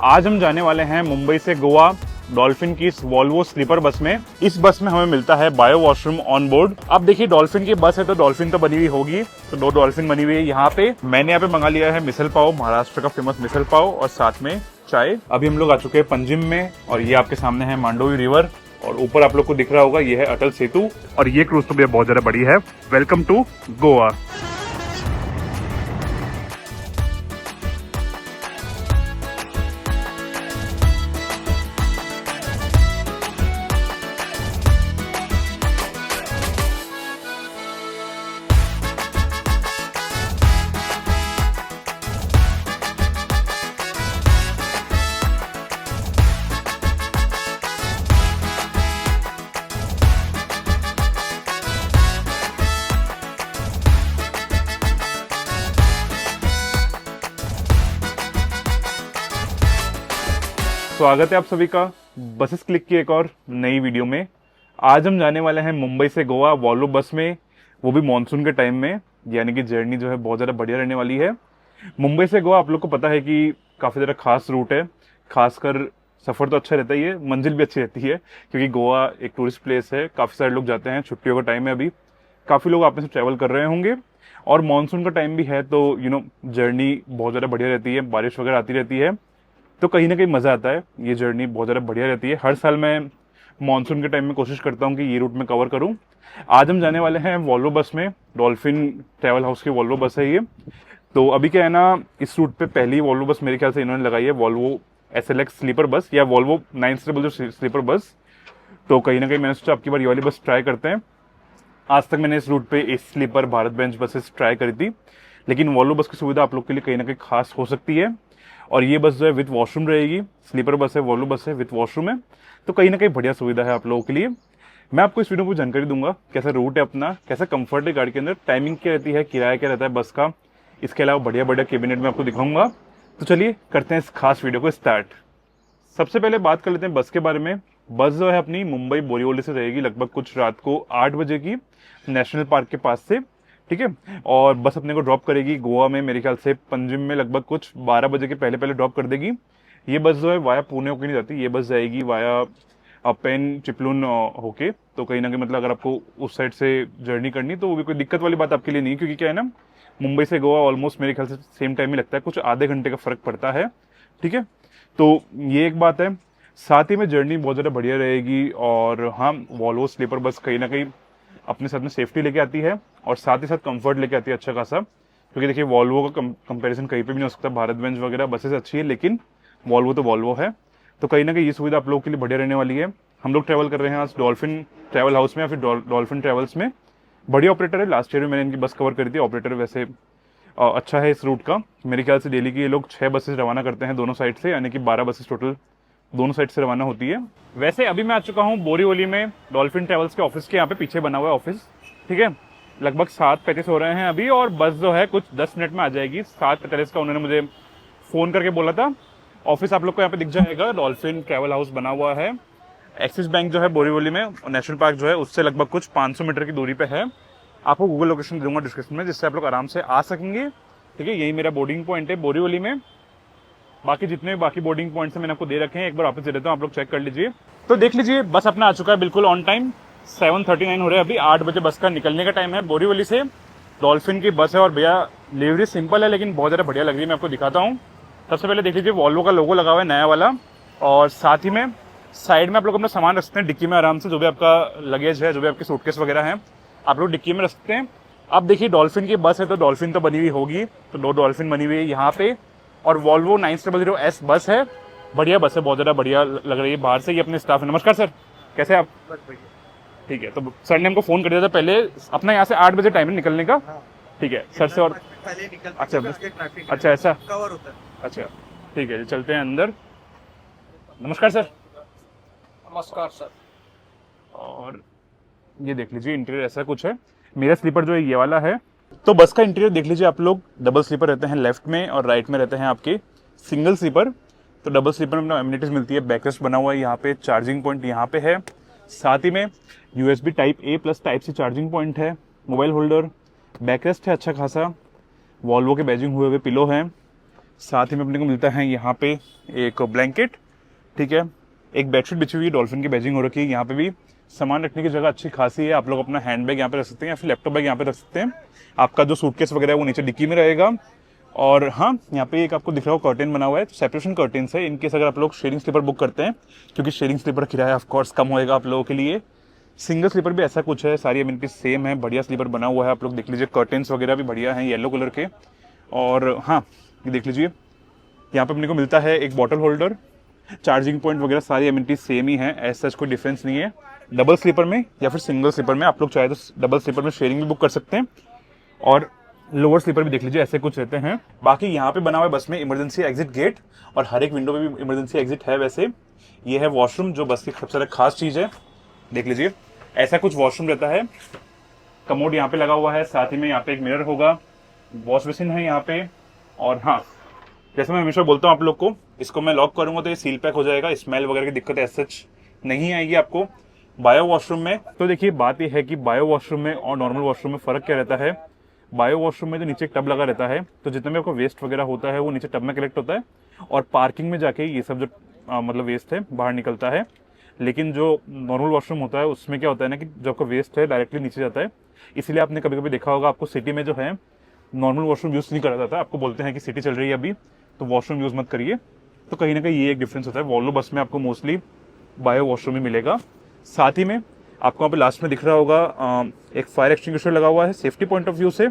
आज हम जाने वाले हैं मुंबई से गोवा डॉल्फिन की इस वॉल्वो स्लीपर बस में। इस बस में हमें मिलता है बायो वॉशरूम ऑन बोर्ड। अब देखिए डॉल्फिन की बस है तो डॉल्फिन तो बनी हुई होगी, तो 2 डॉल्फिन बनी हुई है यहाँ पे। मैंने यहाँ पे मंगा लिया है मिसल पाव, महाराष्ट्र का फेमस मिसल पाव, और साथ में चाय। अभी हम लोग आ चुके हैं पंजिम में और ये आपके सामने है मांडोवी रिवर और ऊपर आप लोग को दिख रहा होगा ये है अटल सेतु और ये क्रूज तो भैया बहुत ज्यादा बड़ी है। Welcome to Goa. स्वागत है आप सभी का बसेस क्लिक की एक और नई वीडियो में। आज हम जाने वाले हैं मुंबई से गोवा वॉल्वो बस में, वो भी मॉनसून के टाइम में, यानी कि जर्नी जो है बहुत ज़्यादा बढ़िया रहने वाली है। मुंबई से गोवा आप लोग को पता है कि काफ़ी ज़्यादा खास रूट है, खासकर सफ़र तो अच्छा रहता ही है, मंजिल भी अच्छी रहती है क्योंकि गोवा एक टूरिस्ट प्लेस है। काफ़ी सारे लोग जाते हैं, छुट्टियों का टाइम है, अभी काफ़ी लोग आप में से ट्रैवल कर रहे होंगे और मानसून का टाइम भी है तो जर्नी बहुत ज़्यादा बढ़िया रहती है, बारिश वगैरह आती रहती है तो कहीं ना कहीं मज़ा आता है। ये जर्नी बहुत ज़्यादा बढ़िया रहती है। हर साल मैं मानसून के टाइम में कोशिश करता हूँ कि ये रूट में कवर करूँ। आज हम जाने वाले हैं वॉल्वो बस में, डॉल्फिन ट्रैवल हाउस की वॉल्वो बस है ये। तो अभी क्या है ना, इस रूट पे पहली वॉल्वो बस मेरे ख्याल से इन्होंने लगाई है, वॉल्वो SLX स्लीपर बस या वॉल्वो 900 स्लीपर बस। तो कहीं ना कहीं मैंने सोचा आपकी बार ये वाली बस ट्राई करते हैं। आज तक मैंने इस रूट पे इस sleeper Bharat Benz buses try करी थी, लेकिन वॉल्वो बस की सुविधा आप लोग के लिए कहीं ना कहीं खास हो सकती है। और ये बस जो है विथ वॉशरूम रहेगी, स्लीपर बस है, वॉल्वो बस है, विथ वॉशरूम है, तो कहीं ना कहीं बढ़िया सुविधा है आप लोगों के लिए। मैं आपको इस वीडियो में जानकारी दूंगा कैसा रूट है अपना, कैसा कंफर्ट है गाड़ी के अंदर, टाइमिंग क्या रहती है, किराया क्या रहता है बस का, इसके अलावा बढ़िया बढ़िया कैबिनेट में आपको दिखाऊंगा। तो चलिए करते हैं इस खास वीडियो को स्टार्ट। सबसे पहले बात कर लेते हैं बस के बारे में। बस जो है अपनी मुंबई बोरीवली से रहेगी लगभग कुछ रात को 8 बजे की, नेशनल पार्क के पास से, ठीक है। और बस अपने को ड्रॉप करेगी गोवा में, मेरे ख्याल से पंजिम में लगभग कुछ 12 बजे के पहले पहले ड्रॉप कर देगी। ये बस जो है वाया पुणे होकर नहीं जाती, ये बस जाएगी वाया पेन चिपलून होके। तो कहीं ना कहीं मतलब अगर आपको उस साइड से जर्नी करनी तो वो भी कोई दिक्कत वाली बात आपके लिए नहीं, क्योंकि क्या है ना, मुंबई से गोवा ऑलमोस्ट मेरे ख्याल से सेम टाइम ही लगता है, कुछ आधे घंटे का फर्क पड़ता है, ठीक है। तो ये एक बात है। साथ ही में जर्नी बहुत ज़्यादा बढ़िया रहेगी। और हाँ, वॉल्वो स्लीपर बस कहीं ना कहीं अपने साथ में सेफ्टी लेके आती है और साथ ही साथ कंफर्ट लेके आती है अच्छा खासा, क्योंकि देखिए वॉल्वो का कंपैरिजन कहीं पे भी नहीं हो सकता। भारत बेंच वगैरह बसेस अच्छी है लेकिन वॉल्वो तो वॉल्वो है, तो कहीं ना कहीं ये सुविधा आप लोगों के लिए बढ़िया रहने वाली है। हम लोग ट्रैवल कर रहे हैं आज डॉल्फिन ट्रैवल हाउस में या फिर डॉल्फिन ट्रैवल्स में। बढ़िया ऑपरेटर है, लास्ट ईयर में मैंने इनकी बस कवर करी थी। ऑपरेटर वैसे अच्छा है इस रूट का। मेरे ख्याल से डेली की ये लोग 6 बसेस रवाना करते हैं दोनों साइड से, यानी कि 12 बसेस टोटल दोनों साइड से रवाना होती है। वैसे अभी मैं आ चुका हूँ बोरीवली में, डॉल्फिन ट्रैवल्स के ऑफिस के यहाँ पे पीछे बना हुआ है ऑफिस, ठीक है। लगभग 7:35 हो रहे हैं अभी और बस जो है कुछ 10 मिनट में आ जाएगी। 7:45 का उन्होंने मुझे फ़ोन करके बोला था। ऑफिस आप लोग को यहाँ पे दिख जाएगा, डॉल्फिन ट्रैवल हाउस बना हुआ है। एक्सिस बैंक जो है बोरीवली में, नेशनल पार्क जो है उससे लगभग कुछ 500 मीटर की दूरी पे है। आपको गूगल लोकेशन दूंगा डिस्क्रिप्शन में, जिससे आप लोग आराम से आ सकेंगे, ठीक है। यही मेरा बोर्डिंग पॉइंट है बोरीवली में। बाकी जितने बाकी बोर्डिंग पॉइंट्स मैंने आपको दे रखे हैं, एक बार वापस दे देता हूँ, आप लोग चेक कर लीजिए। तो देख लीजिए बस अपना आ चुका है बिल्कुल ऑन टाइम। 7:39 हो रहे हैं अभी, 8 बजे बस का निकलने का टाइम है बोरीवली से। डॉल्फिन की बस है और भैया डिलीवरी सिंपल है लेकिन बहुत ज़्यादा बढ़िया लग रही है। मैं आपको दिखाता हूँ। सबसे पहले देख लीजिए वॉल्वो का लोगो लगा हुआ है नया वाला, और साथ ही में साइड में आप लोग अपना सामान रख सकते हैं डिक्की में आराम से। जो भी आपका लगेज है, जो भी आपके सूटकेस वगैरह हैं, आप लोग डिक्की में रख सकते हैं। अब देखिए डॉल्फिन की बस है तो डॉल्फिन तो बनी हुई होगी, तो 2 डॉल्फिन बनी हुई है यहाँ पे। और वॉल्वो 900S बस है, बढ़िया बस है, बहुत ज़्यादा बढ़िया लग रही है। बाहर से ये अपने स्टाफ है। नमस्कार सर, कैसे आप? ठीक है। तो सर ने हमको फ़ोन कर दिया था पहले, अपना यहाँ से 8 बजे टाइम है निकलने का, ठीक है सर से। और अच्छा ऐसा कवर होता है, अच्छा ठीक है, चलते हैं अंदर। नमस्कार सर। नमस्कार सर। और ये देख लीजिए इंटीरियर ऐसा कुछ है। मेरा स्लीपर जो है ये वाला है। तो बस का इंटीरियर देख लीजिए आप लोग, डबल स्लीपर रहते हैं, लेफ्ट में और राइट में रहते हैं आपके सिंगल स्लीपर। तो डबल स्लीपर में एमिनिटीज मिलती है, बैकरेस्ट बना हुआ है यहाँ पे, चार्जिंग पॉइंट यहाँ पे है, साथ ही में USB type A plus type C charging point है, मोबाइल होल्डर, बैकरेस्ट है अच्छा खासा, वॉल्वो के बैजिंग हुए पिलो हैं, साथ ही में अपने को मिलता है यहाँ पे एक ब्लैंकेट, ठीक है। एक बेडशीट बिछी हुई है, डॉल्फिन की बैजिंग हो रखी है। यहाँ पे भी सामान रखने की जगह अच्छी खासी है। आप लोग अपना हैंड बैग यहाँ पे रख सकते हैं या फिर लैपटॉप बैग यहाँ पे रख सकते हैं। आपका जो सूटकेस वगैरह है वो नीचे डिक्की में रहेगा। और हाँ, यहाँ पे एक आपको दिख रहा हो कर्टेन बना हुआ है, तो सेपरेशन कर्टेन है। इनकेस अगर आप लोग शेयरिंग स्लीपर बुक करते हैं, क्योंकि शेयरिंग स्लीपर किराया ऑफ कोर्स कम होएगा आप लोगों के लिए। सिंगल स्लीपर भी ऐसा कुछ है, सारी एमिनिटीज सेम है, बढ़िया स्लीपर बना हुआ है। आप लोग देख लीजिए, कर्टेन्स वगैरह भी बढ़िया हैं येलो कलर के। और हाँ, ये देख लीजिए, यहाँ पे अपने को मिलता है एक बॉटल होल्डर, चार्जिंग पॉइंट वगैरह सारी एमिनिटीज सेम ही है, ऐसा कोई डिफरेंस नहीं है। डबल स्लीपर में या फिर सिंगल स्लीपर में आप लोग चाहे तो डबल स्लीपर में शेयरिंग भी बुक कर सकते हैं, और लोअर स्लीपर भी देख लीजिए, ऐसे कुछ रहते हैं। बाकी यहाँ पे बना हुआ है बस में इमरजेंसी एग्जिट गेट, और हर एक विंडो में भी इमरजेंसी एग्जिट है। वैसे ये है वॉशरूम, जो बस की सबसे ज्यादा खास चीज है। देख लीजिए, ऐसा कुछ वॉशरूम रहता है। कमोड यहाँ पे लगा हुआ है, साथ ही में यहाँ पे एक मिरर होगा, वॉश बेसिन है यहाँ पे। और हाँ, जैसे मैं हमेशा बोलता हूँ आप लोग को, इसको मैं लॉक करूंगा तो ये सील पैक हो जाएगा, स्मेल वगैरह की दिक्कत ऐसा सच नहीं आएगी आपको। बायो वॉशरूम में तो देखिए, बात यह है कि बायो वॉशरूम में और नॉर्मल वॉशरूम में फ़र्क क्या रहता है। बायो वॉशरूम में तो नीचे एक टब लगा रहता है, तो जितना भी आपको वेस्ट वगैरह होता है वो नीचे टब में कलेक्ट होता है, और पार्किंग में जाके ये सब जो मतलब वेस्ट है बाहर निकलता है। लेकिन जो नॉर्मल वॉशरूम होता है उसमें क्या होता है ना कि जो आपका वेस्ट है डायरेक्टली नीचे जाता है। इसलिए आपने कभी कभी देखा होगा, आपको सिटी में जो है नॉर्मल वॉशरूम यूज़ नहीं करा जाता। आपको बोलते हैं कि सिटी चल रही है अभी, तो वॉशरूम यूज़ मत करिए। तो कहीं ना कहीं ये एक डिफरेंस होता है। वॉल्वो बस में आपको मोस्टली बायो वॉशरूम ही मिलेगा। साथ ही में आपको वहाँ पे लास्ट में दिख रहा होगा एक फायर एक्सटिंग्विशर लगा हुआ है सेफ्टी पॉइंट ऑफ व्यू से।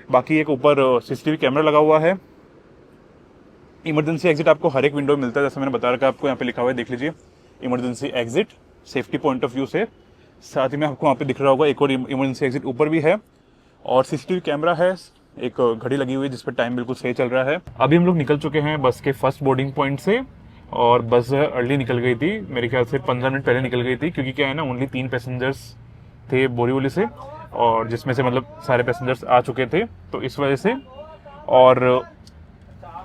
बाकी एक ऊपर सीसीटीवी कैमरा लगा हुआ है। इमरजेंसी एग्जिट आपको हर एक विंडो में मिलता है, जैसे मैंने बता रखा, आपको यहाँ पे लिखा हुआ है, देख लीजिए, emergency exit safety point of view से। साथ ही में आपको वहाँ पे दिख रहा होगा एक और इमरजेंसी एग्जिट ऊपर भी है, और सीसीटीवी कैमरा है, एक घड़ी लगी हुई है जिस पर टाइम बिल्कुल सही चल रहा है। अभी हम लोग निकल चुके हैं बस के फर्स्ट बोर्डिंग पॉइंट से, और बस अर्ली निकल गई थी, मेरे ख्याल से 15 मिनट पहले निकल गई थी, क्योंकि क्या है ना, ओनली 3 पैसेंजर्स थे बोरीवली से, और जिसमें से मतलब सारे पैसेंजर्स आ चुके थे, तो इस वजह से। और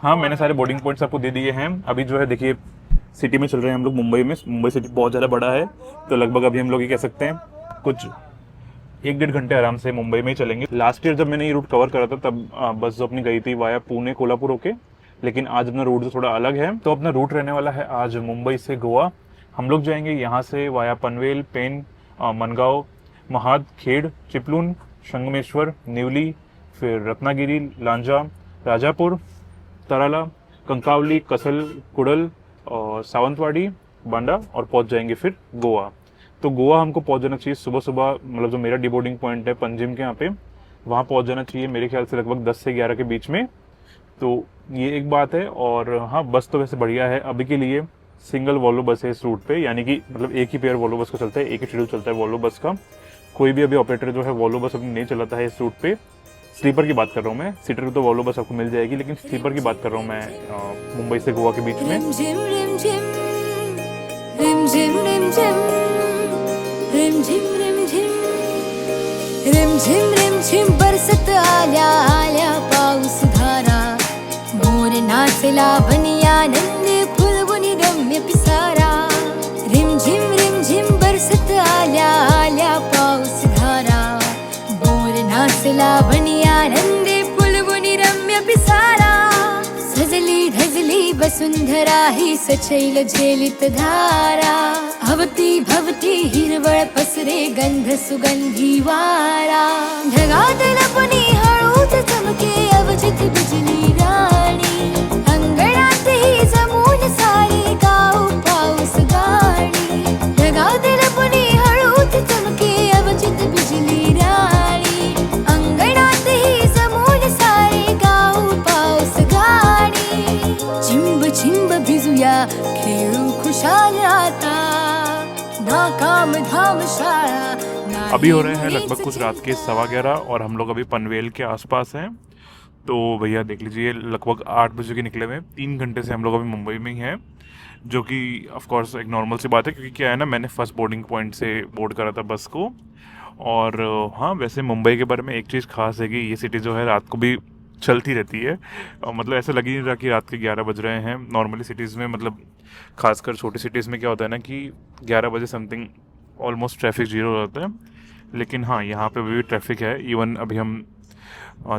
हाँ, मैंने सारे बोर्डिंग पॉइंट्स आपको दे दिए हैं। अभी जो है देखिए, सिटी में चल रहे हैं हम लोग मुंबई में। मुंबई सिटी बहुत ज़्यादा बड़ा है, तो लगभग अभी हम लोग ये कह सकते हैं कुछ 1-1.5 घंटे आराम से मुंबई में ही चलेंगे। लास्ट ईयर जब मैंने ये रूट कवर करा था, तब बस जो अपनी गई थी वाया पुणे कोल्हापुर होके, लेकिन आज अपना रूट जो थोड़ा अलग है। तो अपना रूट रहने वाला है आज मुंबई से गोवा। हम लोग जाएंगे यहाँ से वाया पनवेल, पेन, मनगांव, महाद, खेड़, चिपलून, संगमेश्वर, निवली, फिर रत्नागिरी, लांजा, राजापुर, तराला, कंकावली, कसल, कुड़ल और सावंतवाड़ी, बांडा, और पहुंच जाएंगे फिर गोवा। तो गोवा हमको पहुंच जाना चाहिए सुबह सुबह, मतलब जो मेरा डिबोर्डिंग पॉइंट है पंजिम के यहाँ पे, वहाँ पहुंच जाना चाहिए मेरे ख्याल से लगभग 10 से 11 के बीच में। तो ये एक बात है। और हाँ, बस तो वैसे बढ़िया है। अभी के लिए सिंगल वॉल्वो बस है इस रूट पे, यानी कि मतलब एक ही पेयर वॉल्वो बस का चलता है, एक ही शेड्यूल चलता है वॉल्वो बस का। कोई भी अभी ऑपरेटर जो है वॉल्वो बस अभी नहीं चलाता है इस रूट पे। स्लीपर की बात कर रहा हूँ मैं, सीटर तो वॉल्वो बस आपको मिल जाएगी, लेकिन स्लीपर की बात कर रहा हूँ मैं मुंबई से गोवा के बीच में। रिम झिम रिम झिम रिम झिम रिम झिम रिम झिम रिम झिम रिम झिम रिम झिम बरसत आल्या आल्या पाऊस धारा, मोर नाचला बनिया नंद फुलवुनी रम्य पिसारा। रिम झिम बरसत आल्या आल्या पाऊस धारा, मोर नाचला बनिया नंद फुलवुनी रम्य पिसारा। सजली धजली वसुंधरा ही सचैल झेलित धारा, भवती भवती हिरवळ पसरे गंध सुगंधी वारा। ढगात लपणी हळूच चमके अवचित बिजली राणी, अंगणात ही जमून सारी गाव पाऊस गाणी। ढगात लपणी हळूच चमके अवचित बिजली राणी, अंगणात ही जमून सारी गाव पाऊस गाणी। चिंब चिंब भिजूया खेळू खुशाल आता, ना काम धाम शाळा। अभी हो रहे हैं लगभग कुछ रात के 11:15, और हम लोग अभी पनवेल के आसपास हैं। तो भैया देख लीजिए, लगभग 8 बजे के निकले हुए, 3 घंटे से हम लोग अभी मुंबई में ही हैं, जो कि ऑफ कोर्स एक नॉर्मल सी बात है, क्योंकि क्या है ना, मैंने फर्स्ट बोर्डिंग पॉइंट से बोर्ड करा था बस को। और हाँ, वैसे मुंबई के बारे में एक चीज़ खास है कि ये सिटी जो है रात को भी चलती रहती है। मतलब ऐसा लग ही नहीं रहा कि रात के 11 बज रहे हैं। नॉर्मली सिटीज़ में, मतलब खासकर छोटी सिटीज़ में क्या होता है ना कि 11 बजे समथिंग ऑलमोस्ट ट्रैफिक जीरो हो जाता है। लेकिन हाँ, यहाँ पे भी ट्रैफिक है। इवन अभी हम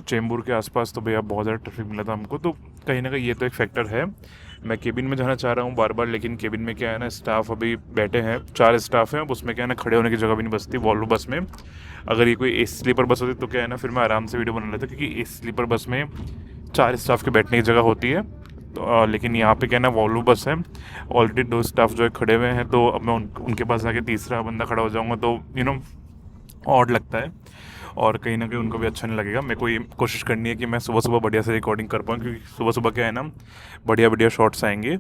चेंबूर के आसपास तो भैया बहुत ज़्यादा ट्रैफिक मिला था हमको। तो कहीं ना कहीं ये तो एक फैक्टर है। मैं केबिन में जाना चाह रहा हूँ बार बार, लेकिन केबिन में क्या है ना, स्टाफ अभी बैठे हैं, 4 स्टाफ हैं, अब उसमें क्या है ना, खड़े होने की जगह भी नहीं बचती वॉल्वो बस में। अगर ये कोई एसी स्लीपर बस होती तो क्या है ना, फिर मैं आराम से वीडियो बना लेता, क्योंकि एसी स्लीपर बस में 4 स्टाफ के बैठने की जगह होती है। तो लेकिन यहाँ पे क्या है ना, वॉल्वो बस है, ऑलरेडी 2 स्टाफ जो है खड़े हुए हैं, तो अब मैं उनके पास जाके तीसरा बंदा खड़ा हो जाऊँगा तो ऑड लगता है, और कहीं ना कहीं उनको भी अच्छा नहीं लगेगा। मेरे को ये कोशिश करनी है कि मैं सुबह सुबह बढ़िया से रिकॉर्डिंग कर पाऊँ, क्योंकि सुबह सुबह क्या है ना, बढ़िया बढ़िया शॉट्स आएंगे,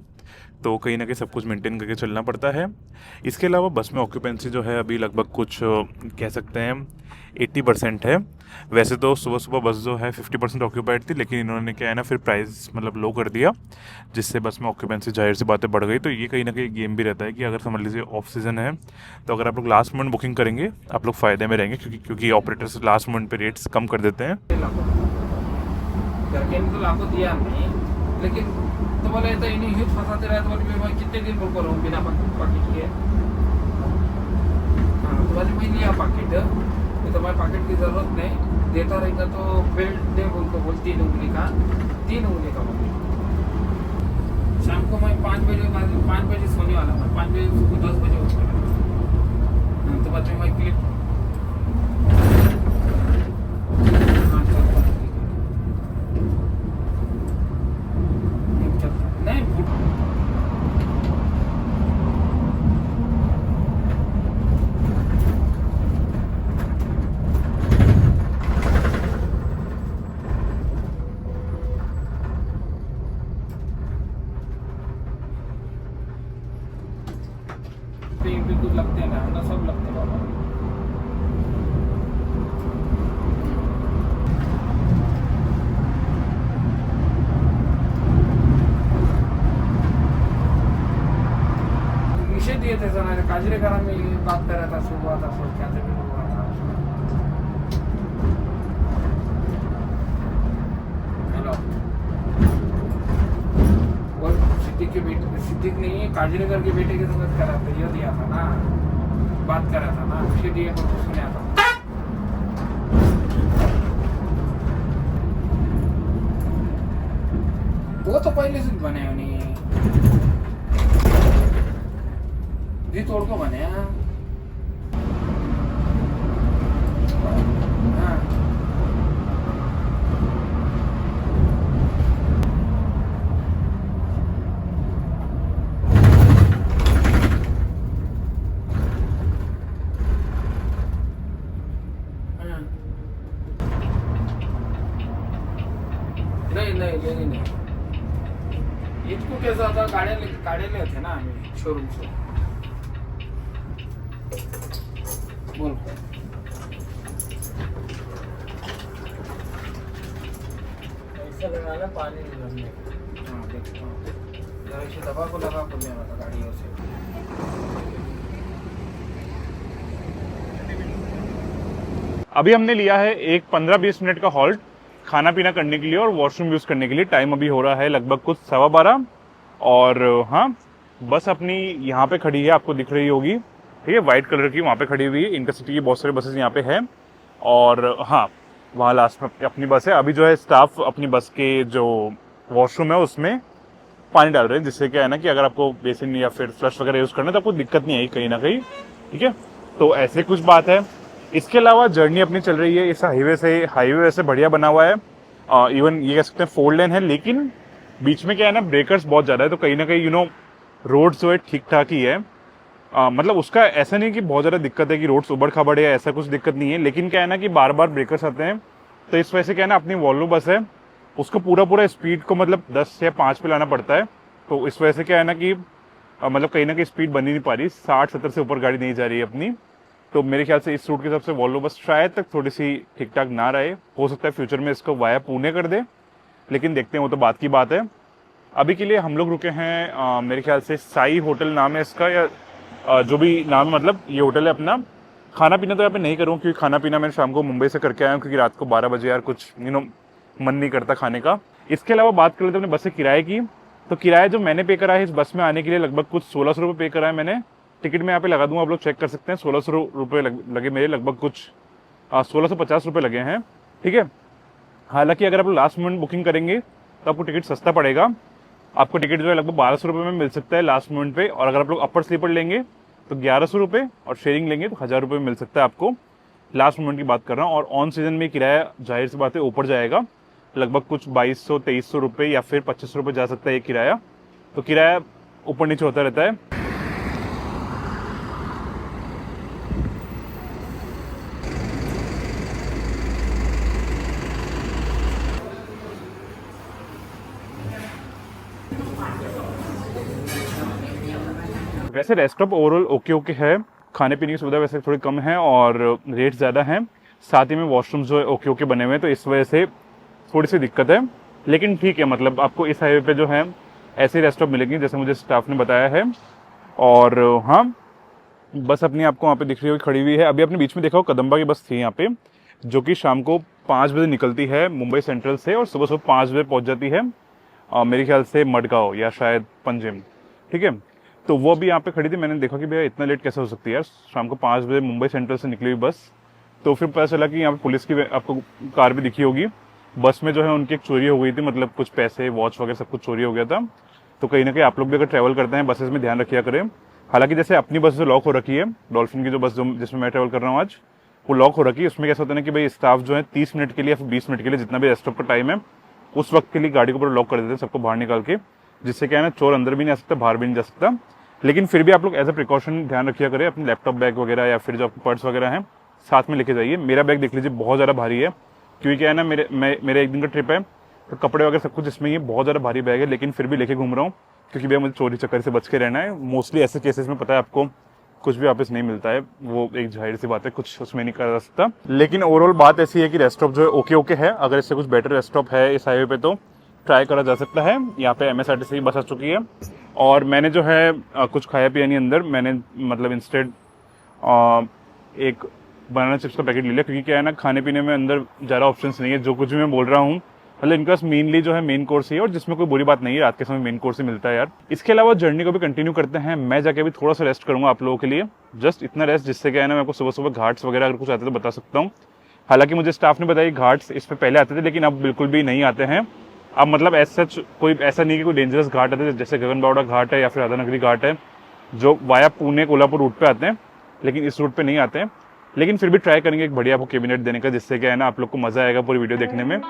तो कहीं ना कहीं सब कुछ मेंटेन करके चलना पड़ता है। इसके अलावा बस में ऑक्यूपेंसी जो है अभी लगभग कुछ कह सकते हैं 80% है। वैसे तो सुबह सुबह बस जो है 50% ऑक्यूपाइड थी, लेकिन इन्होंने क्या है ना, फिर प्राइस मतलब लो कर दिया, जिससे बस में ऑक्यूपेंसी जाहिर सी बातें बढ़ गई। तो ये कहीं ना कहीं गेम भी रहता है कि अगर समझ लीजिए ऑफ सीज़न है, तो अगर आप लोग लास्ट मोमेंट बुकिंग करेंगे आप लोग फ़ायदे में रहेंगे, क्योंकि ऑपरेटर्स लास्ट मोमेंट पे रेट्स कम कर देते हैं। घर के तो लाखों दिया नहीं, लेकिन तो बोले तो इन्हीं यूथ फंसाते रहे, तो बोले मैं कितने दिन बोल रहा हूँ बिना पाकिट के। हाँ तो बोले मैं लिया पाकिट, तो मैं पाकिट की ज़रूरत नहीं, देता रहेगा तो बेल्ट दे बोल 3 उंगली का बोल। शाम को मैं 5 बजे सोने वाला हूँ, 5 बजे सुबह 10 बजे उठ रहा। तो बाद में मैं क्लिप नहीं कुछ लगते हैं ना, हम सब लगते हैं बाबा। विषय दिए थे सर, काजरेकरा में बात कर रहा था, सुबह था क्या था हुआ था। हेलो, वो सिद्दीक नहीं, काजरेकर के बेटे के साथ करा था, ये दिया था ना, बात कर रहा था ना, विषय दिए तो सुना था। वो तो पहले से बने नहीं, जी तोड़ को बने हैं। हाँ नहीं इसको कैसा था, काढेले होते ना आम्ही शोरूम से। बोल ऐसा लगाना, पानी नहीं लगने। हाँ देखो, जरा इसे दबा को लगा को लेना था गाड़ियों से। अभी हमने लिया है एक 15-20 मिनट का हॉल्ट खाना पीना करने के लिए और वॉशरूम यूज़ करने के लिए। टाइम अभी हो रहा है लगभग कुछ 12:15, और हाँ बस अपनी यहाँ पे खड़ी है, आपको दिख रही होगी, ठीक है, वाइट कलर की वहाँ पे खड़ी हुई है। इंटरसिटी की बहुत सारी बसेस यहाँ पे है, और हाँ वहाँ लास्ट में अपनी बस है। अभी जो है स्टाफ अपनी बस के जो वॉशरूम है उसमें पानी डाल रहे हैं, जिससे क्या है ना कि अगर आपको बेसिन या फिर फ्लश वगैरह यूज़ करना है तो आपको दिक्कत नहीं आई कहीं ना कहीं, ठीक है। तो ऐसे कुछ बात है। इसके अलावा जर्नी अपनी चल रही है इस हाईवे वैसे बढ़िया बना हुआ है, इवन ये कह सकते हैं 4 लेन है, लेकिन बीच में क्या है ना, ब्रेकर्स बहुत ज़्यादा है, तो कहीं ना कहीं रोड जो है ठीक ठाक ही है। मतलब उसका ऐसा नहीं कि बहुत ज़्यादा दिक्कत है कि रोड्स उबड़ खाबड़ है, ऐसा कुछ दिक्कत नहीं है, लेकिन क्या है ना कि बार बार ब्रेकर्स आते हैं, तो इस वजह से क्या है ना, अपनी वॉल्वो बस है उसको पूरा स्पीड को मतलब 10 या 5 पे लाना पड़ता है। तो इस वजह से क्या है ना कि मतलब कहीं ना कहीं स्पीड बन ही नहीं पा रही, 60-70 से ऊपर गाड़ी नहीं जा रही है अपनी। तो मेरे ख्याल से इस रूट के हिसाब से वॉल्वो बस शायद तक थोड़ी सी ठीक ठाक ना रहे, हो सकता है फ्यूचर में इसको वाया पुणे कर दे, लेकिन देखते हैं, वो तो बात की बात है। अभी के लिए हम लोग रुके हैं मेरे ख्याल से साई होटल नाम है इसका, या जो भी नाम है, मतलब ये होटल है अपना। खाना पीना तो यहाँ पे नहीं करूँ, क्योंकि खाना पीना मैंने शाम को मुंबई से करके आया हूँ, क्योंकि रात को 12 बजे यार कुछ मन नहीं करता खाने का। इसके अलावा बात कर लेते हैं अपने बस से किराए की। तो किराया जो मैंने पे करा है इस बस में आने के लिए लगभग कुछ 1600 रुपये पे करा है मैंने। टिकट में यहाँ पे लगा दूंगा, आप लोग चेक कर सकते हैं। 1600 रुपये लगे मेरे, लगभग कुछ 1650 रुपये लगे हैं, ठीक है। हालांकि अगर आप लोग लास्ट मोमेंट बुकिंग करेंगे तो आपको टिकट सस्ता पड़ेगा। आपको टिकट जो है लगभग 1200 रुपये में मिल सकता है लास्ट मोमेंट पे, और अगर आप लोग अपर स्लीपर लेंगे तो 1100 रुपये, और शेयरिंग लेंगे तो 1000 रुपये में मिल सकता है आपको। लास्ट मोमेंट की बात कर रहा हूँ। और ऑन सीजन में किराया जाहिर सी बात है ऊपर जाएगा, लगभग कुछ 2200-2300 रुपये या फिर 2500 रुपये जा सकता है ये किराया। तो किराया ऊपर नीचे होता रहता है। वैसे रेस्टॉप ओवरऑल ओके ओके है, खाने पीने की सुविधा वैसे थोड़ी कम है और रेट ज़्यादा हैं, साथ ही में वॉशरूम जो है ओके ओके बने हुए हैं, तो इस वजह से थोड़ी सी दिक्कत है। लेकिन ठीक है, मतलब आपको इस हाईवे पे जो है ऐसे रेस्टॉप मिलेंगे जैसे मुझे स्टाफ ने बताया है। और हाँ, बस अपनी आपको वहाँ पे दिख रही होगी खड़ी हुई है। अभी आपने बीच में देखा हो कदम्बा की बस थी यहाँ पे, जो कि शाम को 5 बजे निकलती है मुंबई सेंट्रल से और सुबह सुबह 5 बजे पहुँच जाती है मेरे ख्याल से मडगांव या शायद पंजिम, ठीक है। तो वो भी यहाँ पे खड़ी थी, मैंने देखा कि भैया इतना लेट कैसे हो सकती है यार, शाम को 5 बजे मुंबई सेंट्रल से निकली हुई बस। तो फिर पता चला कि यहाँ पे पुलिस की आपको कार भी दिखी होगी। बस में जो है उनकी एक चोरी हो गई थी, मतलब कुछ पैसे वॉच वगैरह सब कुछ चोरी हो गया था। तो कहीं ना कहीं आप लोग भी अगर ट्रैवल करते हैं बसेस में ध्यान रखिया करें। हालांकि जैसे अपनी बस जो लॉक हो रखी है, डॉल्फिन की जो बस जिसमें मैं ट्रैवल कर रहा हूँ आज, वो लॉक हो रखी है। उसमें कैसा होता है ना कि भाई स्टाफ जो है 30 मिनट के लिए या फिर 20 मिनट के लिए, जितना भी रेस्टॉप का टाइम है, उस वक्त के लिए गाड़ी को पूरा लॉक कर देते हैं सबको बाहर निकाल के, जिससे क्या है ना चोर अंदर भी नहीं आ सकता, बाहर भी नहीं जा सकता। लेकिन फिर भी आप लोग एज अ प्रिकॉशन ध्यान रखिया करें, अपने लैपटॉप बैग वगैरह या फिर जो आपके पर्स वगैरह हैं साथ में लेके जाइए। मेरा बैग देख लीजिए बहुत ज़्यादा भारी है, क्योंकि क्या है ना मेरे एक दिन का ट्रिप है, तो कपड़े वगैरह सब कुछ इसमें ही बहुत ज़्यादा भारी बैग है, लेकिन फिर भी लेके घूम रहा हूँ क्योंकि भैया मुझे चोरी चक्कर से बच के रहना है। मोस्टली ऐसे केसेस में पता है आपको कुछ भी वापस नहीं मिलता है, वो एक जाहिर सी बात है, कुछ उसमें नहीं कर सकता। लेकिन ओवरऑल बात ऐसी है कि रेस्टॉप जो है ओके ओके है। अगर इससे कुछ बेटर रेस्टॉप है इस हाईवे पे तो ट्राई करा जा सकता है। यहाँ पे MSRTC की बस आ चुकी है और मैंने जो है कुछ खाया पिया नहीं अंदर, मैंने मतलब इंस्टेड एक बनाना चिप्स का पैकेट ले लिया, क्योंकि क्या है ना खाने पीने में अंदर ज़्यादा ऑप्शंस नहीं है। जो कुछ भी मैं बोल रहा हूँ मतलब इनके पास मेनली जो है मेन कोर्स ही है, और जिसमें कोई बुरी बात नहीं है, रात के समय मेन कोर्स ही मिलता है यार। इसके अलावा जर्नी को भी कंटिन्यू करते हैं। मैं जाके अभी थोड़ा सा रेस्ट करूंगा आप लोगों के लिए, जस्ट इतना रेस्ट जिससे क्या है ना मैं आपको सुबह सुबह घाट्स वगैरह अगर कुछ आते तो बता सकता हूँ। हालांकि मुझे स्टाफ ने बताया घाट्स इस पे पहले आते थे, लेकिन अब बिल्कुल भी नहीं आते हैं। अब मतलब ऐसा कोई ऐसा नहीं कि कोई डेंजरस घाट आते थे, जैसे गगनबावड़ा घाट है या फिर राधानगरी घाट है, जो वाया पुणे कोल्हापुर रूट पे आते हैं, लेकिन इस रूट पे नहीं आते हैं। लेकिन फिर भी ट्राई करेंगे एक बढ़िया आपको कैबिनेट देने का, जिससे क्या है ना आप लोग को मजा आएगा पूरी वीडियो देखने में।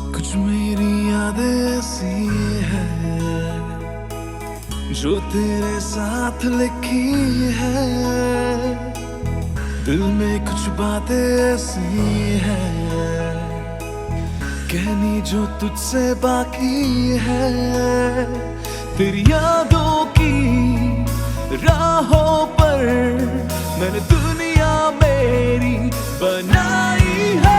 कुछ मेरी यादें ऐसी है जो तेरे साथ लिखी है, दिल में कुछ बातें ऐसी है कहनी जो तुझसे बाकी है। तेरी यादों की राहों पर मैंने दुनिया मेरी बनाई है।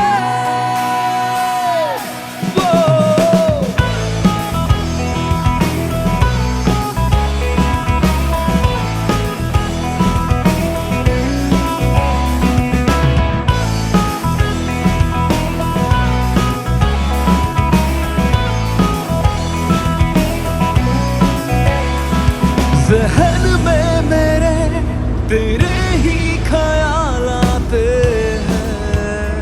ज़हन में मेरे तेरे ही ख्याल आते हैं,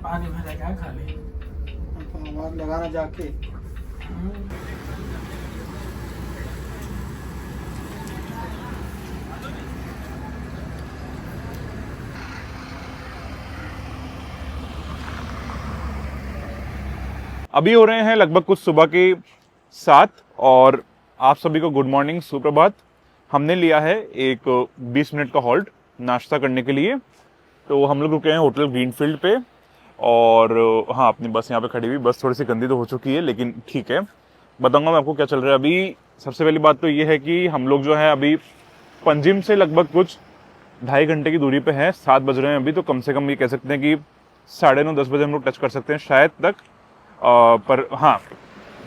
पानी भरा क्या खाली आवाज लगाना जाके। अभी हो रहे हैं लगभग कुछ सुबह के 7 और आप सभी को गुड मॉर्निंग, सुप्रभात। हमने लिया है एक 20 मिनट का हॉल्ट नाश्ता करने के लिए। तो हम लोग रुके हैं होटल ग्रीनफील्ड पे और हाँ, अपनी बस यहाँ पे खड़ी हुई। बस थोड़ी सी गंदी तो हो चुकी है लेकिन ठीक है, बताऊंगा मैं आपको क्या चल रहा है अभी। सबसे पहली बात तो ये है कि हम लोग जो है अभी पंजिम से लगभग कुछ 2.5 घंटे की दूरी पे है। 7 बज रहे हैं अभी, तो कम से कम ये कह सकते हैं कि 9:30-10 बजे हम लोग टच कर सकते हैं शायद तक। पर हाँ,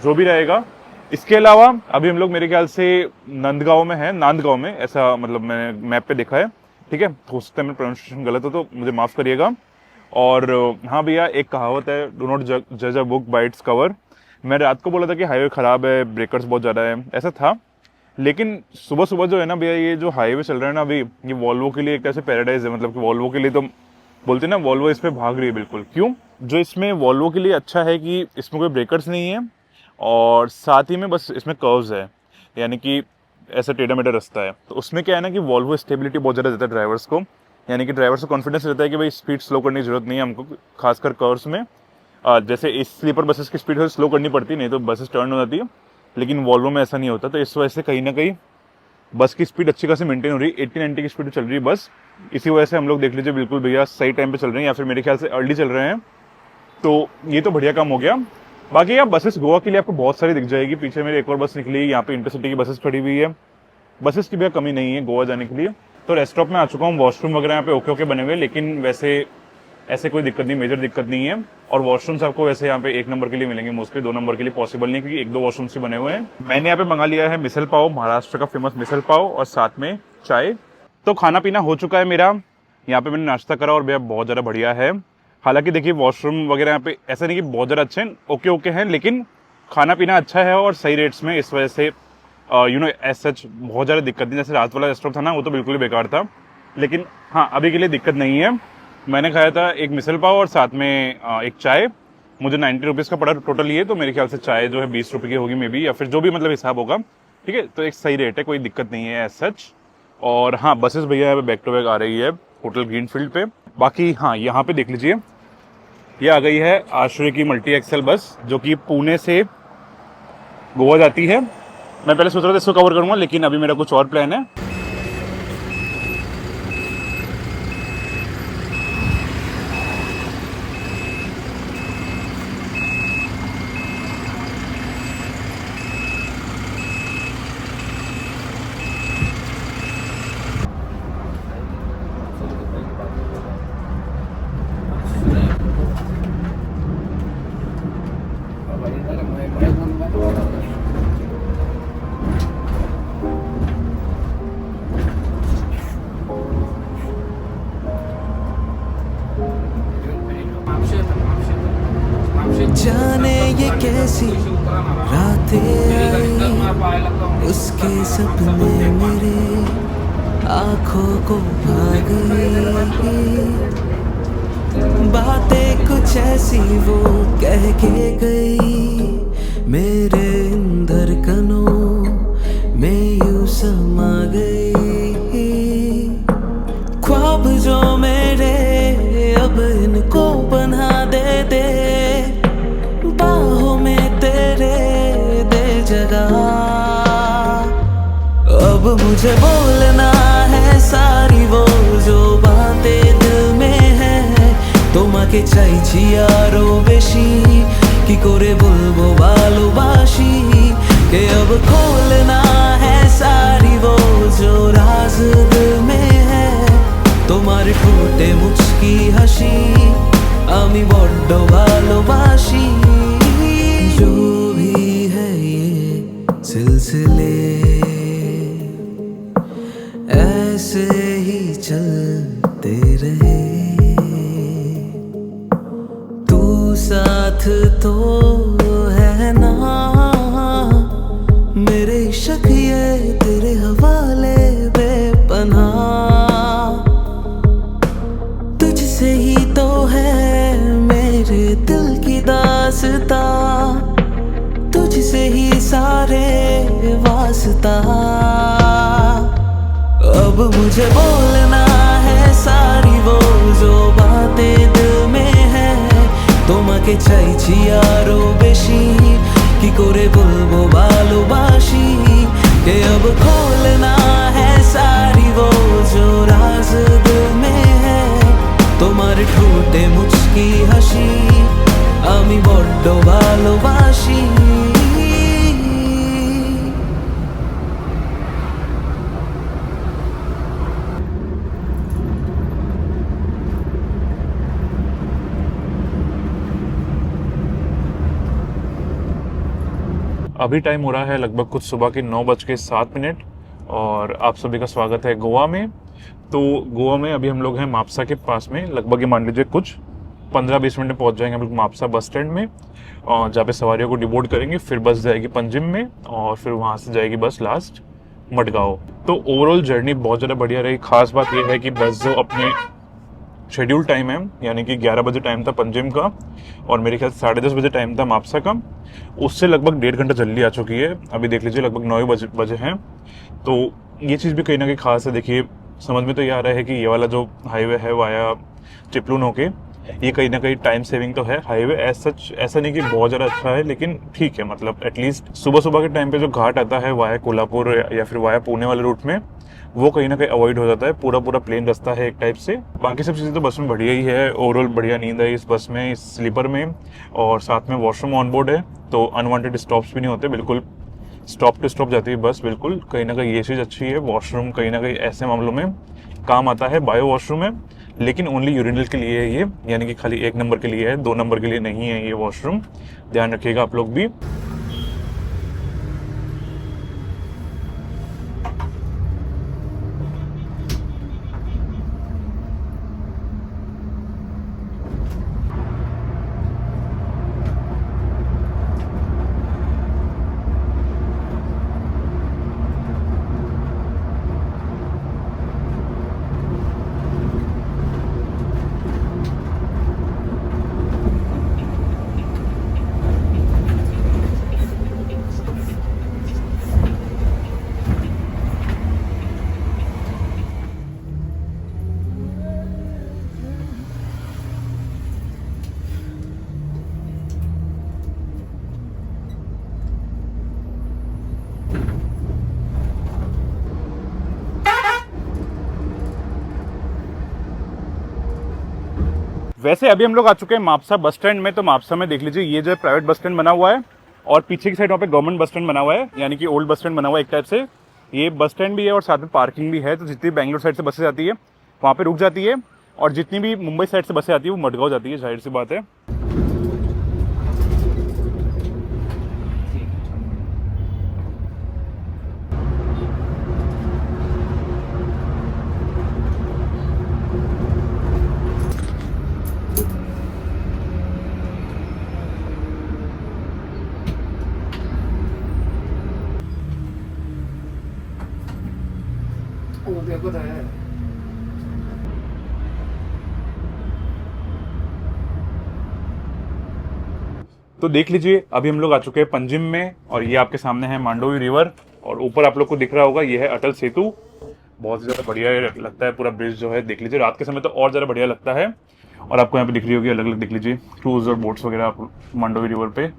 जो भी रहेगा। इसके अलावा अभी हम लोग मेरे ख्याल से नांदगांव में है, नांदगांव में, ऐसा मतलब मैंने मैप पे देखा है। ठीक है, हो सकता है मेरा प्रोनाउंसिएशन गलत हो तो मुझे माफ़ करिएगा। और हाँ भैया, एक कहावत है, डू नॉट जज a book by its cover. मैं रात को बोला था कि हाईवे ख़राब है, ब्रेकर्स बहुत ज़्यादा है, ऐसा था। लेकिन सुबह सुबह जो है ना भैया, ये जो हाईवे चल रहा है ना अभी, ये वॉल्वो के लिए एक ऐसे पैराडाइज है। मतलब कि वॉल्वो के लिए तो बोलते हैं ना, वॉल्वो इस पर भाग रही है बिल्कुल। क्यों? जो इसमें वॉल्वो के लिए अच्छा है कि इसमें कोई ब्रेकर्स नहीं है और साथ ही में बस इसमें कर्व्स है, यानी कि ऐसा टेढ़ा मेढ़ा रास्ता है। तो उसमें क्या है ना कि वॉल्वो स्टेबिलिटी बहुत ज़्यादा देता है ड्राइवर्स को, यानी कि ड्राइवर्स को कॉन्फिडेंस रहता है कि भाई स्पीड स्लो करने की जरूरत नहीं है हमको, खासकर कर्व्स में। जैसे इस स्लीपर बसेस की स्पीड स्लो करनी पड़ती, नहीं तो बसेस टर्न हो जाती है, लेकिन वॉल्वो में ऐसा नहीं होता। तो इस वजह से कहीं ना कहीं बस की स्पीड अच्छी खासी मेंटेन हो रही है। 80-90 की स्पीड चल रही है बस। इसी वजह से हम लोग देख लीजिए बिल्कुल भैया सही टाइम पे चल रहे हैं, या फिर मेरे ख्याल से अर्ली चल रहे हैं। तो ये तो बढ़िया काम हो गया। बाकी यार बसेस गोवा के लिए आपको बहुत सारी दिख जाएगी। पीछे मेरे एक और बस निकली, यहाँ पे इंटरसिटी की बसेस खड़ी हुई है। बसेस की भी कमी नहीं है गोवा जाने के लिए। तो रेस्टोरेंट में आ चुका हूँ, वॉशरूम वगैरह यहाँ पे ओके ओके बने हुए, लेकिन वैसे ऐसे कोई दिक्कत नहीं, मेजर दिक्कत नहीं है। और वॉशरूम्स आपको वैसे यहाँ पे 1 नंबर के लिए मिलेंगे, मोस्टली 2 नंबर के लिए पॉसिबल नहीं, क्योंकि 1-2 वॉशरूम्स ही बने हुए हैं। मैंने यहाँ पे मंगा लिया है मिसल पाव, महाराष्ट्र का फेमस मिसल पाव, और साथ में चाय। तो खाना पीना हो चुका है मेरा। यहाँ पे मैंने नाश्ता करा और भैया बहुत ज़्यादा बढ़िया है। हालांकि देखिए वॉशरूम वगैरह यहाँ पे ऐसा नहीं कि बहुत ज़्यादा अच्छे हैं, ओके ओके हैं, लेकिन खाना पीना अच्छा है और सही रेट्स में। इस वजह से एज सच बहुत ज़्यादा दिक्कत नहीं। जैसे रात वाला रेस्टोरेंट था ना, वो तो बिल्कुल ही बेकार था, लेकिन हाँ अभी के लिए दिक्कत नहीं है। मैंने खाया था एक मिसल पाव और साथ में एक चाय। मुझे 90 रुपीज़ का पड़ा टोटल ये, तो मेरे ख्याल से चाय जो है 20 रुपये की होगी मे बी, या फिर जो भी मतलब हिसाब होगा। ठीक है, तो एक सही रेट है, कोई दिक्कत नहीं है एज सच। और हाँ, बसेस भैया बैक टू बैक आ रही है होटल ग्रीनफील्ड पे। बाकी हाँ, यहाँ पे देख लीजिए, ये आ गई है आश्रय की मल्टी एक्सेल बस, जो कि पुणे से गोवा जाती है। मैं पहले सोच रहा था इसको कवर करूँगा, लेकिन अभी मेरा कुछ और प्लान है। जाने ये कैसी रातें आई, उसके सपने मेरे आंखों को भाग गई। बातें कुछ ऐसी वो कह के गई, मेरे इन धड़कनों में यूं समा गई। ख्वाब जो मेरे अब इनको बना दे बाहों में तेरे दे जगह। अब मुझे बोलना है सारी वो जो बातें दिल में है। তোমাকে চাইছি আরো বেশি, কি করে বলবো ভালোবাসি। के अब खोलना है सारी वो जो राज दिल में है। তোমার ঠোঁটে মুচকি হাসি আমি বড্ড ভালোবাসি। जो भी है ये सिलसिले ऐसे ही चलते रहे, तू साथ तो है ना मेरे इश्क ये तेरे हवाले बेपनाह। तुझसे ही तो है मेरी रे वास्ता, अब मुझे बोलना है सारी वो जो बातें दिल में है। তোমাকে চাইছি আরো বেশি, কি করে বলবো ভালোবাসি, কে अब खोलना है सारी वो जो राज दिल में है। তোমার ঠোঁটে মুচকি হাসি আমি বড্ড ভালোবাসি। अभी टाइम हो रहा है लगभग कुछ सुबह के 9:07 और आप सभी का स्वागत है गोवा में। तो गोवा में अभी हम लोग हैं मापसा के पास में, लगभग ये मान लीजिए कुछ 15-20 मिनट में पहुंच जाएंगे हम लोग मापसा बस स्टैंड में, और जहाँ पे सवारियों को डिबोर्ड करेंगे। फिर बस जाएगी पंजिम में और फिर वहाँ से जाएगी बस लास्ट मडगांव। तो ओवरऑल जर्नी बहुत ज़्यादा बढ़िया रही। खास बात यह है कि बस जो अपने शेड्यूल टाइम है, यानी कि 11 बजे टाइम था पंजिम का और मेरे ख्याल से 10:30 बजे टाइम था मापसा का, उससे लगभग 1.5 घंटा जल्दी आ चुकी है। अभी देख लीजिए लगभग 9 बजे हैं। तो ये चीज़ भी कहीं ना कहीं खास है। देखिए समझ में तो ये आ रहा है कि ये वाला जो हाईवे है वाया चिपलून होके, ये कहीं ना कहीं टाइम सेविंग तो है। हाईवे सच ऐसा नहीं कि बहुत ज़्यादा अच्छा है, लेकिन ठीक है। मतलब एटलीस्ट सुबह सुबह के टाइम पे जो घाट आता है वाया कोल्हापुर या फिर वाया पुणे वाले रूट में, वो कहीं ना कहीं अवॉइड हो जाता है। पूरा प्लेन रास्ता है एक टाइप से। बाकी सब चीज़ें तो बस में बढ़िया ही है। ओवरऑल बढ़िया नींद है इस बस में, इस स्लीपर में, और साथ में वॉशरूम ऑन बोर्ड है, तो अनवांटेड स्टॉप्स भी नहीं होते। बिल्कुल स्टॉप टू स्टॉप जाती है बस। बिल्कुल कहीं ना कहीं ये चीज़ अच्छी है। वॉशरूम कहीं ना कहीं ऐसे मामलों में काम आता है। बायो वॉशरूम है, लेकिन ओनली यूरिनल के लिए है ये, यानी कि खाली 1 नंबर के लिए है, 2 नंबर के लिए नहीं है ये वॉशरूम। ध्यान रखिएगा आप लोग भी। वैसे अभी हम लोग आ चुके हैं मापसा बस स्टैंड में। तो मापसा में देख लीजिए ये जो प्राइवेट बस स्टैंड बना हुआ है, और पीछे की साइड वहाँ पे गवर्नमेंट बस स्टैंड बना हुआ है, यानी कि ओल्ड बस स्टैंड बना हुआ है एक टाइप से। ये बस स्टैंड भी है और साथ में पार्किंग भी है। तो जितनी बैंगलोर साइड से बसें आती है वहाँ पे रुक जाती है, और जितनी भी मुंबई साइड से बसें आती है वो मडगांव जाती है, जाहिर सी बात है। वो देखो तो है। तो देख लीजिए अभी हम लोग आ चुके हैं पंजिम में, और ये आपके सामने है मांडोवी रिवर, और ऊपर आप लोग को दिख रहा होगा ये है अटल सेतु। बहुत ही ज़्यादा बढ़िया लगता है पूरा ब्रिज जो है। देख लीजिए रात के समय तो और ज़्यादा बढ़िया लगता है। और आपको यहाँ पे दिख रही होगी अलग अलग, देख लीजिए क्रूज और बोट्स वगैरह आप मांडोवी रिवर पे।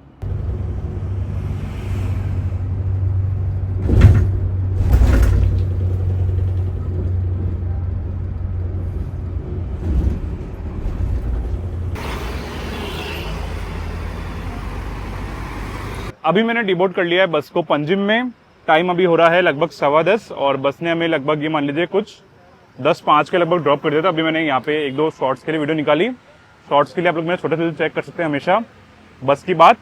अभी मैंने डिबोर्ड कर लिया है बस को पंजिम में। टाइम अभी हो रहा है लगभग 10:15, और बस ने हमें लगभग ये मान लीजिए कुछ 10:05 के लगभग ड्रॉप कर दिया था। अभी मैंने यहाँ पे 1-2 शॉर्ट्स के लिए वीडियो निकाली। शॉर्ट्स के लिए आप लोग मेरे छोटे से चेक कर सकते हैं हमेशा बस की बात।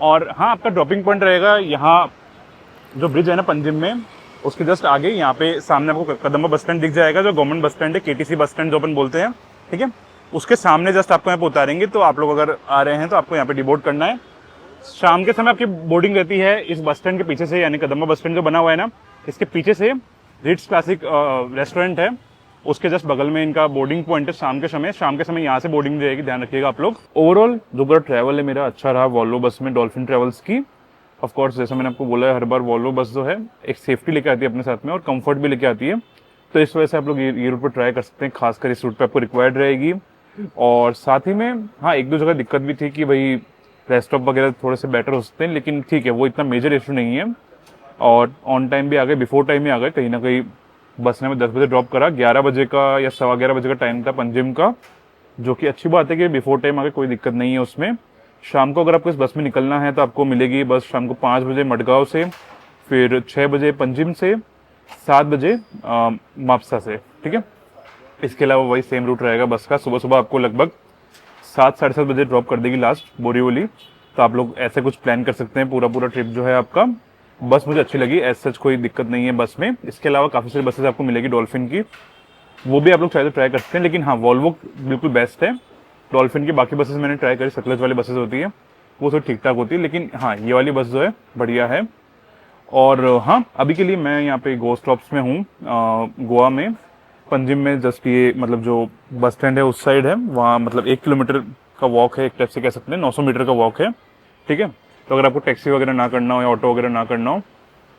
और हाँ, आपका ड्रॉपिंग पॉइंट रहेगा यहाँ जो ब्रिज है ना पंजिम में, उसके जस्ट आगे यहाँ पे सामने आपको कदम्बा बस स्टैंड दिख जाएगा, जो गवर्नमेंट बस स्टैंड है, केटीसी बस स्टैंड जो अपन बोलते हैं, ठीक है। उसके सामने जस्ट आपको यहाँ पे उतारेंगे। तो आप लोग अगर आ रहे हैं तो आपको यहाँ पे डिबोर्ड करना है। शाम के समय आपकी बोर्डिंग रहती है इस बस स्टैंड के पीछे से, यानी कदम्बा बस स्टैंड जो बना हुआ है ना, इसके पीछे से रिट्स क्लासिक रेस्टोरेंट है, उसके जस्ट बगल में इनका बोर्डिंग पॉइंट है। शाम के समय यहाँ से बोर्डिंग रहेगी, ध्यान रखिएगा आप लोग। ओवरऑल जो पूरा ट्रैवल है मेरा अच्छा रहा वॉल्वो बस में, डॉल्फिन ट्रेवल्स की। ऑफ कोर्स जैसा मैंने आपको बोला है हर बार, वॉल्वो बस जो है एक सेफ्टी लेके आती है अपने साथ में और कंफर्ट भी लेके आती है, तो इस वजह से आप लोग ये रूट पर ट्राई कर सकते हैं, खासकर इस रूट पे आपको रिक्वायर्ड रहेगी। और साथ ही में हाँ, एक दो जगह दिक्कत भी थी कि भाई रेस्ट स्टॉप वगैरह थोड़े से बेटर हो सकते हैं, लेकिन ठीक है, वो इतना मेजर इशू नहीं है। और ऑन टाइम भी आ गए, बिफोर टाइम ही आ गए, कहीं ना कहीं बस ने हमें 10 बजे ड्रॉप करा, 11 बजे का या 11:15 बजे का टाइम था पंजिम का, जो कि अच्छी बात है कि बिफोर टाइम आ गए, कोई दिक्कत नहीं है उसमें। शाम को अगर आपको इस बस में निकलना है तो आपको मिलेगी बस शाम को 5 बजे मडगांव से, फिर 6 बजे पंजिम से, 7 बजे मापसा से, ठीक है। इसके अलावा वही सेम रूट रहेगा बस का, सुबह सुबह आपको लगभग 7 साढ़े 7 बजे ड्रॉप कर देगी लास्ट बोरीवली। तो आप लोग ऐसे कुछ प्लान कर सकते हैं, पूरा ट्रिप जो है आपका। बस मुझे अच्छी लगी, एज सच कोई दिक्कत नहीं है बस में। इसके अलावा काफ़ी सारी बसेस आपको मिलेगी डॉल्फिन की, वो भी आप लोग चाहे तो ट्राई कर सकते हैं, लेकिन हाँ, वॉल्वो बिल्कुल बेस्ट है। डॉल्फिन की बाकी बसेस मैंने ट्राई करी, सतलज वाली बसेस होती है वो थोड़ी ठीक ठाक होती है, लेकिन हाँ, ये वाली बस जो है बढ़िया है। और हाँ, अभी के लिए मैं यहाँ पे गो स्टॉप्स में हूँ गोवा में, पंजिम में। जस्ट ये मतलब जो बस स्टैंड है उस साइड है, वहाँ मतलब 1 किलोमीटर का वॉक है, एक टाइप से कह सकते हैं, 900 मीटर का वॉक है, ठीक है। तो अगर आपको टैक्सी वगैरह ना करना हो या ऑटो वगैरह ना करना हो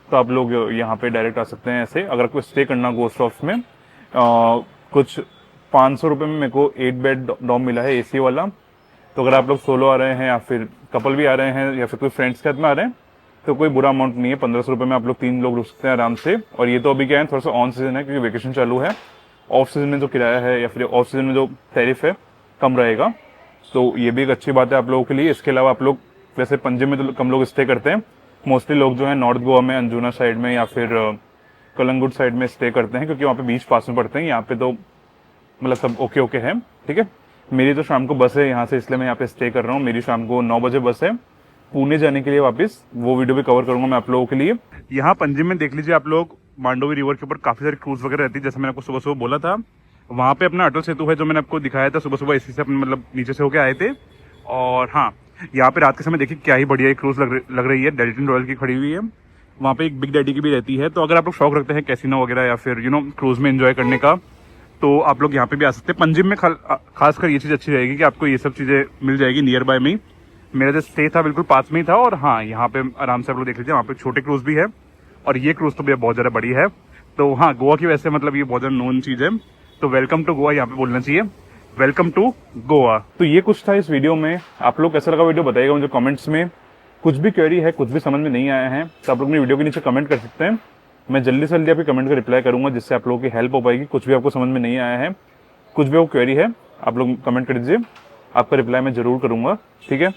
तो आप लोग यहाँ पे डायरेक्ट आ सकते हैं ऐसे। अगर आपको स्टे करना गो स्टॉप्स में कुछ 500 रुपये में मेरे को 8 बेड डॉम मिला है, AC वाला। तो अगर आप लोग सोलो आ रहे हैं या फिर कपल भी आ रहे हैं या फिर कोई फ्रेंड्स के साथ में आ रहे हैं तो कोई बुरा अमाउंट नहीं है, 1500 रुपये में आप लोग 3 लोग रुक सकते हैं आराम से। और ये तो अभी क्या है, थोड़ा सा ऑन सीजन है क्योंकि वेकेशन चालू है। ऑफ सीजन में जो किराया है या फिर ऑफ सीजन में जो टैरिफ है कम रहेगा, तो ये भी एक अच्छी बात है आप लोगों के लिए। इसके अलावा आप लोग वैसे पंजिम में तो कम लोग स्टे करते हैं, मोस्टली लोग जो है नॉर्थ गोवा में, अंजुना साइड में या फिर कलंगुट साइड में स्टे करते हैं, क्योंकि वहाँ पे बीच पास में पड़ते हैं। यहाँ पे तो मतलब सब ओके है, ठीक है। मेरी तो शाम को बस है यहाँ से, इसलिए मैं यहाँ पे स्टे कर रहा हूँ। मेरी शाम को 9 बजे बस है पुणे जाने के लिए वापस, वो वीडियो भी कवर करूंगा मैं आप लोगों के लिए। यहाँ पंजिम में देख लीजिए आप लोग, मांडोवी रिवर के ऊपर काफी सारी क्रूज वगैरह रहती है, जैसे मैंने आपको सुबह सुबह बोला था। वहाँ पे अपना अटल सेतु है जो मैंने आपको दिखाया था सुबह सुबह, इसी से अपने मतलब नीचे से होके आए थे। और हाँ, यहाँ पे रात के समय देखिए क्या ही बढ़िया क्रूज लग रही है, डेल्टन रॉयल की खड़ी हुई है। वहाँ पे एक बिग डैडी की भी रहती है। तो अगर आप लोग शौक रखते हैं कैसीनो वगैरह या फिर क्रूज में एंजॉय करने का, तो आप लोग यहाँ पे भी आ सकते हैं। पंजिम में खासकर ये चीज़ अच्छी रहेगी कि आपको ये सब चीज़ें मिल जाएगी नियर बाय में ही। मेरा जो स्टे था बिल्कुल पास में ही था। और हाँ, यहाँ पे आराम से आप लोग देख लीजिए, वहाँ पे छोटे क्रूज भी है और ये क्रूज तो भैया बहुत ज़्यादा बड़ी है। तो हाँ, गोवा की वैसे मतलब ये बहुत ज़्यादा नोन चीज़ है, तो वेलकम टू गोवा यहाँ पे बोलना चाहिए, वेलकम टू गोवा। तो ये कुछ था इस वीडियो में। आप लोग कैसा लगा वीडियो बताइएगा मुझे कमेंट्स में। कुछ भी क्वेरी है, कुछ भी समझ में नहीं आया है, तो आप लोग अपनी वीडियो के नीचे कमेंट कर सकते हैं। मैं जल्दी से जल्दी आपके कमेंट का रिप्लाई करूंगा, जिससे आप लोगों की हेल्प हो पाएगी। कुछ भी आपको समझ में नहीं आया है, कुछ भी वो क्वेरी है, आप लोग कमेंट कर दीजिए, आपका रिप्लाई मैं जरूर करूंगा, ठीक है।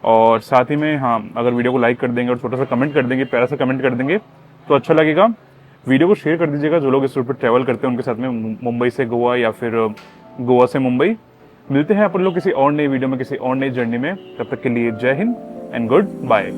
और साथ ही में हाँ, अगर वीडियो को लाइक कर देंगे और छोटा सा कमेंट कर देंगे, प्यारा सा कमेंट कर देंगे तो अच्छा लगेगा। वीडियो को शेयर कर दीजिएगा, जो लोग इस रूट पर ट्रैवल करते हैं उनके साथ में, मुंबई से गोवा या फिर गोवा से मुंबई। मिलते हैं अपन लोग किसी और नई वीडियो में, किसी और नई जर्नी में। तब तक के लिए जय हिंद एंड गुड बाय।